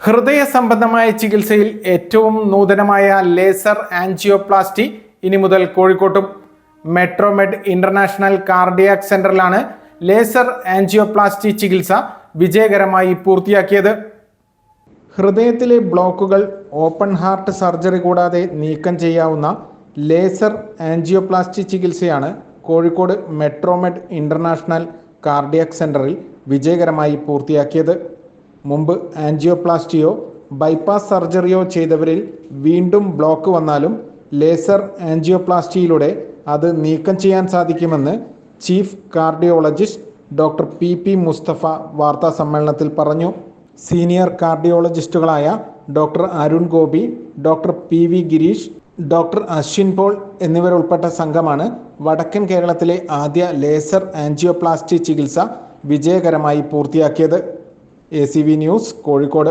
ഹൃദയ സംബന്ധമായ ചികിത്സയിൽ ഏറ്റവും നൂതനമായ ലേസർ ആൻജിയോപ്ലാസ്റ്റി ഇനി മുതൽ കോഴിക്കോട്ടും. Metromed international cardiac സെന്ററിലാണ് laser angioplasty ചികിത്സ വിജയകരമായി പൂർത്തിയാക്കിയത്. ഹൃദയത്തിലെ ബ്ലോക്കുകൾ ഓപ്പൺ ഹാർട്ട് സർജറി കൂടാതെ നീക്കം ചെയ്യാവുന്ന ലേസർ ആൻജിയോപ്ലാസ്റ്റി ചികിത്സയാണ് കോഴിക്കോട് മെട്രോമെഡ് ഇന്റർനാഷണൽ കാർഡിയാക് സെന്ററിൽ വിജയകരമായി പൂർത്തിയാക്കിയത്. മുമ്പ് ആൻജിയോപ്ലാസ്റ്റിയോ ബൈപ്പാസ് സർജറിയോ ചെയ്തവരിൽ വീണ്ടും ബ്ലോക്ക് വന്നാലും ലേസർ ആൻജിയോപ്ലാസ്റ്റിയിലൂടെ അത് നീക്കം ചെയ്യാൻ സാധിക്കുമെന്ന് chief cardiologist doctor P Mustafa വാർത്താ സമ്മേളനത്തിൽ പറഞ്ഞു. സീനിയർ കാർഡിയോളജിസ്റ്റുകളായ doctor Arun Gopi, doctor P Girish, doctor Ashwin Paul എന്നിവരുൾപ്പെട്ട സംഘമാണ് വടക്കൻ കേരളത്തിലെ ആദ്യ ലേസർ ആൻജിയോപ്ലാസ്റ്റി ചികിത്സ വിജയകരമായി പൂർത്തിയാക്കിയത്. ACV news, Kozhikode.